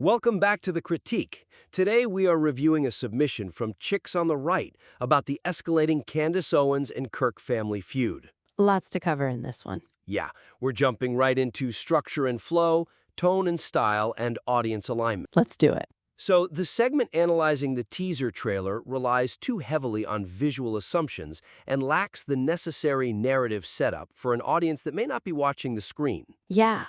Welcome back to The Critique. Today we are reviewing a submission from Chicks on the Right about the escalating Candace Owens and Kirk family feud. Lots to cover in this one. Yeah, we're jumping right into structure and flow, tone and style, and audience alignment. Let's do it. So the segment analyzing the teaser trailer relies too heavily on visual assumptions and lacks the necessary narrative setup for an audience that may not be watching the screen. Yeah,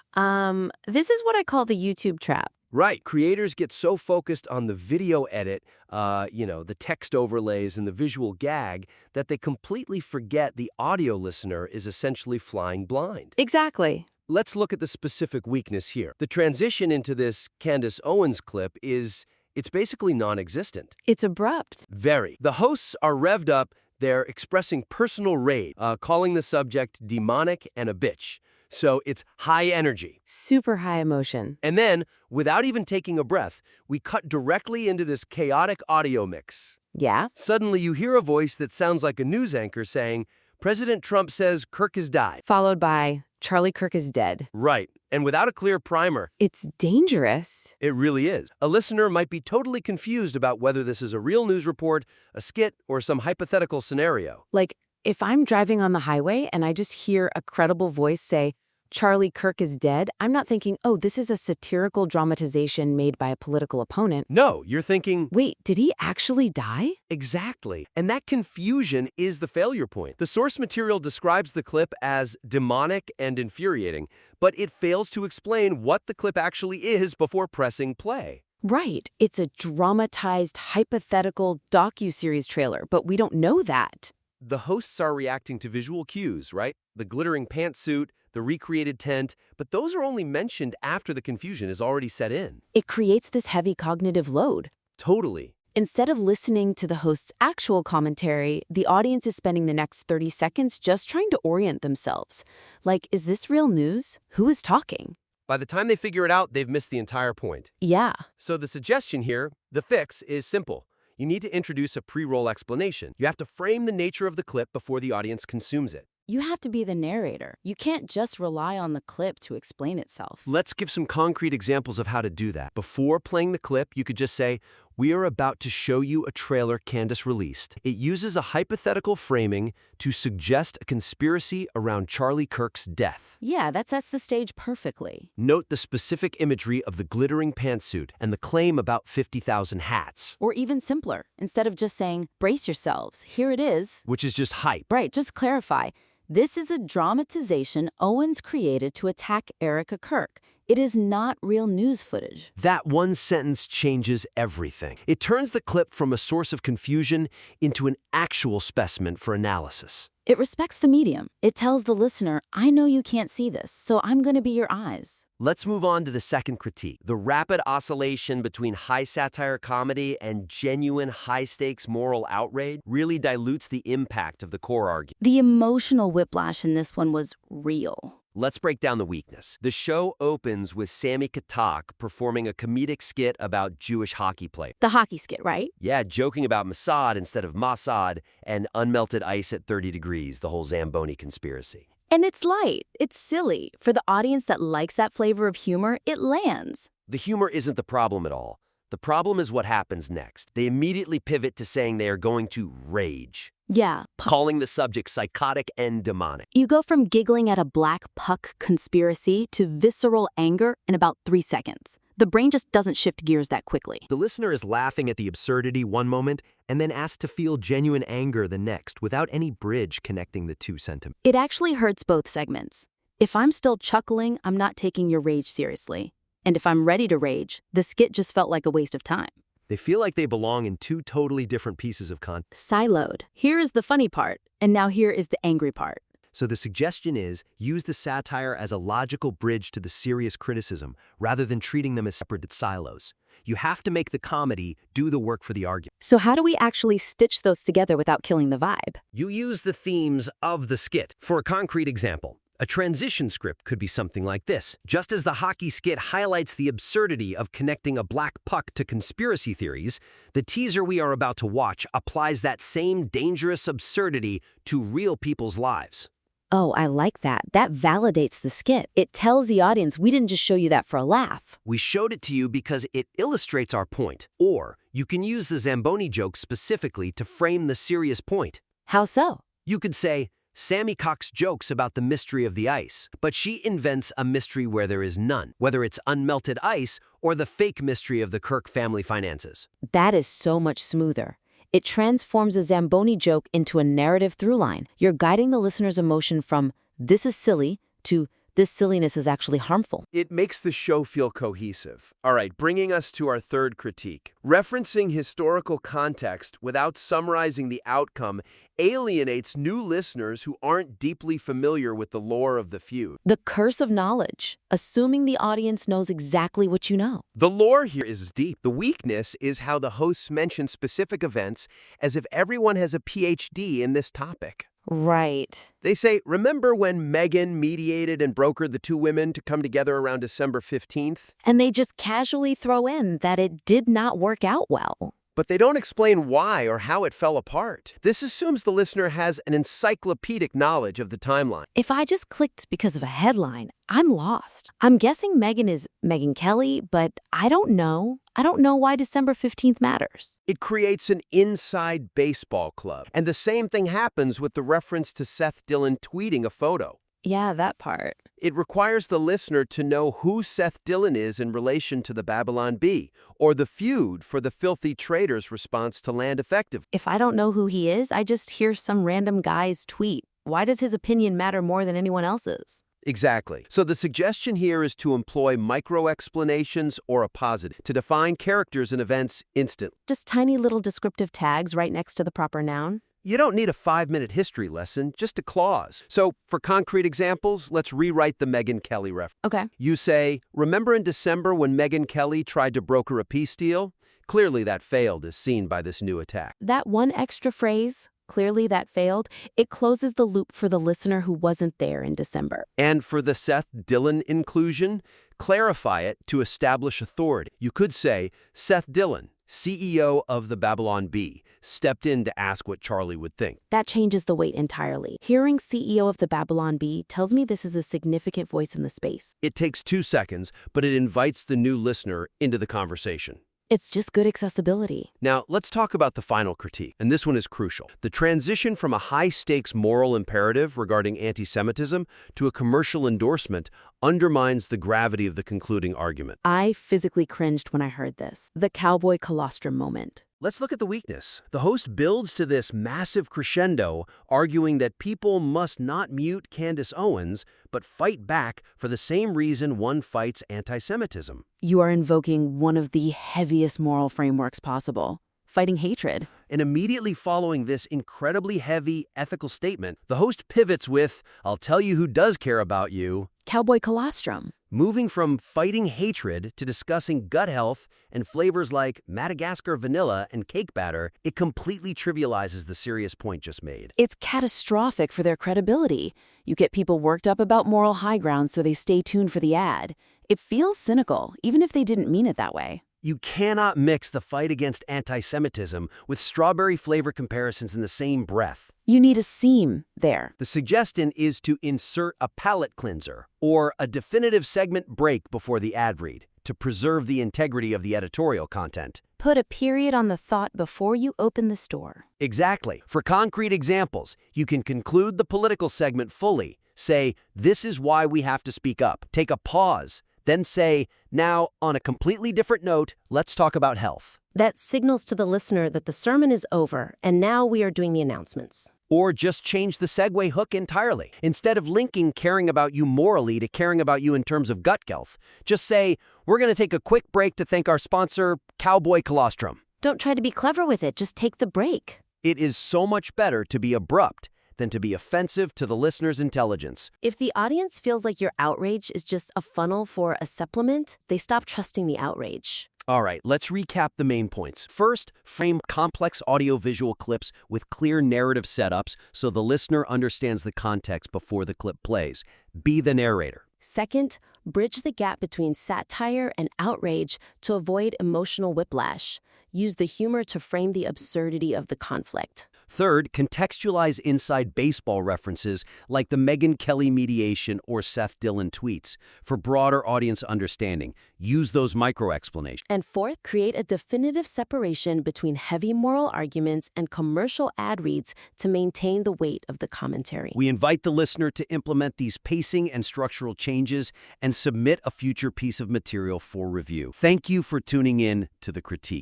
this is what I call the YouTube trap. Right. Creators get so focused on the video edit, the text overlays and the visual gag that they completely forget the audio listener is essentially flying blind. Exactly. Let's look at the specific weakness here. The transition into this Candace Owens clip it's basically non-existent. It's abrupt. Very. The hosts are revved up. They're expressing personal rage, calling the subject demonic and a bitch. So it's high energy. Super high emotion. And then, without even taking a breath, we cut directly into this chaotic audio mix. Yeah? Suddenly you hear a voice that sounds like a news anchor saying, President Trump says Kirk has died. Followed by, Charlie Kirk is dead. Right. And without a clear primer. It's dangerous. It really is. A listener might be totally confused about whether this is a real news report, a skit, or some hypothetical scenario. Like, if I'm driving on the highway and I just hear a credible voice say, Charlie Kirk is dead, I'm not thinking, oh, this is a satirical dramatization made by a political opponent. No, you're thinking, wait, did he actually die? Exactly. And that confusion is the failure point. The source material describes the clip as demonic and infuriating, but it fails to explain what the clip actually is before pressing play. Right. It's a dramatized, hypothetical docuseries trailer, but we don't know that. The hosts are reacting to visual cues, right? The glittering pantsuit, the recreated tent, but those are only mentioned after the confusion is already set in. It creates this heavy cognitive load. Totally. Instead of listening to the host's actual commentary, the audience is spending the next 30 seconds just trying to orient themselves. Like, is this real news? Who is talking? By the time they figure it out, they've missed the entire point. Yeah. So the suggestion here, the fix, is simple. You need to introduce a pre-roll explanation. You have to frame the nature of the clip before the audience consumes it. You have to be the narrator. You can't just rely on the clip to explain itself. Let's give some concrete examples of how to do that. Before playing the clip, you could just say, we are about to show you a trailer Candace released. It uses a hypothetical framing to suggest a conspiracy around Charlie Kirk's death. Yeah, that sets the stage perfectly. Note the specific imagery of the glittering pantsuit and the claim about 50,000 hats. Or even simpler, instead of just saying, brace yourselves, here it is. Which is just hype. Right, just clarify. This is a dramatization Owens created to attack Erika Kirk. It is not real news footage. That one sentence changes everything. It turns the clip from a source of confusion into an actual specimen for analysis. It respects the medium. It tells the listener, I know you can't see this, so I'm going to be your eyes. Let's move on to the second critique. The rapid oscillation between high satire comedy and genuine high-stakes moral outrage really dilutes the impact of the core argument. The emotional whiplash in this one was real. Let's break down the weakness. The show opens with Sammy Katak performing a comedic skit about Jewish hockey players. The hockey skit, right? Yeah, joking about Mossad instead of Mossad and unmelted ice at 30 degrees, the whole Zamboni conspiracy. And it's light. It's silly. For the audience that likes that flavor of humor, it lands. The humor isn't the problem at all. The problem is what happens next. They immediately pivot to saying they are going to rage. Yeah. Calling the subject psychotic and demonic. You go from giggling at a black puck conspiracy to visceral anger in about 3 seconds. The brain just doesn't shift gears that quickly. The listener is laughing at the absurdity one moment and then asked to feel genuine anger the next without any bridge connecting the two sentiments. It actually hurts both segments. If I'm still chuckling, I'm not taking your rage seriously. And if I'm ready to rage, the skit just felt like a waste of time. They feel like they belong in two totally different pieces of content. Siloed. Here is the funny part, and now here is the angry part. So the suggestion is, use the satire as a logical bridge to the serious criticism, rather than treating them as separate silos. You have to make the comedy do the work for the argument. So how do we actually stitch those together without killing the vibe? You use the themes of the skit. For a concrete example, a transition script could be something like this. Just as the hockey skit highlights the absurdity of connecting a black puck to conspiracy theories, the teaser we are about to watch applies that same dangerous absurdity to real people's lives. Oh, I like that. That validates the skit. It tells the audience we didn't just show you that for a laugh. We showed it to you because it illustrates our point. Or you can use the Zamboni joke specifically to frame the serious point. How so? You could say, Sammy Cox jokes about the mystery of the ice, but she invents a mystery where there is none, whether it's unmelted ice or the fake mystery of the Kirk family finances. That is so much smoother. It transforms a Zamboni joke into a narrative through line. You're guiding the listener's emotion from, this is silly, to, this silliness is actually harmful. It makes the show feel cohesive. All right, bringing us to our third critique. Referencing historical context without summarizing the outcome alienates new listeners who aren't deeply familiar with the lore of the feud. The curse of knowledge, assuming the audience knows exactly what you know. The lore here is deep. The weakness is how the hosts mention specific events as if everyone has a PhD in this topic. Right. They say, remember when Meghan mediated and brokered the two women to come together around December 15th? And they just casually throw in that it did not work out well. But they don't explain why or how it fell apart. This assumes the listener has an encyclopedic knowledge of the timeline. If I just clicked because of a headline, I'm lost. I'm guessing Meghan is Megyn Kelly, but I don't know. I don't know why December 15th matters. It creates an inside baseball club. And the same thing happens with the reference to Seth Dillon tweeting a photo. Yeah, that part. It requires the listener to know who Seth Dillon is in relation to the Babylon Bee, or the feud for the filthy trader's response to land effective. If I don't know who he is, I just hear some random guy's tweet. Why does his opinion matter more than anyone else's? Exactly. So the suggestion here is to employ micro-explanations or a positive to define characters and events instantly. Just tiny little descriptive tags right next to the proper noun. You don't need a 5-minute history lesson, just a clause. So for concrete examples, let's rewrite the Megyn Kelly reference. Okay. You say, remember in December when Megyn Kelly tried to broker a peace deal? Clearly that failed as seen by this new attack. That one extra phrase, clearly that failed, it closes the loop for the listener who wasn't there in December. And for the Seth Dillon inclusion, clarify it to establish authority. You could say, Seth Dillon, CEO of the Babylon Bee, stepped in to ask what Charlie would think. That changes the weight entirely. Hearing CEO of the Babylon Bee tells me this is a significant voice in the space. It takes 2 seconds, but it invites the new listener into the conversation. It's just good accessibility. Now, let's talk about the final critique, and this one is crucial. The transition from a high-stakes moral imperative regarding anti-Semitism to a commercial endorsement undermines the gravity of the concluding argument. I physically cringed when I heard this. The cowboy colostrum moment. Let's look at the weakness. The host builds to this massive crescendo, arguing that people must not mute Candace Owens, but fight back for the same reason one fights anti-Semitism. You are invoking one of the heaviest moral frameworks possible. Fighting hatred. And immediately following this incredibly heavy ethical statement, the host pivots with, I'll tell you who does care about you. Cowboy colostrum. Moving from fighting hatred to discussing gut health and flavors like Madagascar vanilla and cake batter, it completely trivializes the serious point just made. It's catastrophic for their credibility. You get people worked up about moral high ground so they stay tuned for the ad. It feels cynical, even if they didn't mean it that way. You cannot mix the fight against anti-Semitism with strawberry flavor comparisons in the same breath. You need a seam there. The suggestion is to insert a palate cleanser or a definitive segment break before the ad read to preserve the integrity of the editorial content. Put a period on the thought before you open the store. Exactly. For concrete examples, you can conclude the political segment fully. Say, this is why we have to speak up. Take a pause. Then say, now, on a completely different note, let's talk about health. That signals to the listener that the sermon is over, and now we are doing the announcements. Or just change the segue hook entirely. Instead of linking caring about you morally to caring about you in terms of gut health, just say, we're going to take a quick break to thank our sponsor, Cowboy Colostrum. Don't try to be clever with it, just take the break. It is so much better to be abrupt than to be offensive to the listener's intelligence. If the audience feels like your outrage is just a funnel for a supplement, they stop trusting the outrage. All right, let's recap the main points. First, frame complex audio-visual clips with clear narrative setups so the listener understands the context before the clip plays. Be the narrator. Second, bridge the gap between satire and outrage to avoid emotional whiplash. Use the humor to frame the absurdity of the conflict. Third, contextualize inside baseball references like the Megyn Kelly mediation or Seth Dillon tweets. For broader audience understanding, use those micro-explanations. And fourth, create a definitive separation between heavy moral arguments and commercial ad reads to maintain the weight of the commentary. We invite the listener to implement these pacing and structural changes and submit a future piece of material for review. Thank you for tuning in to The Critique.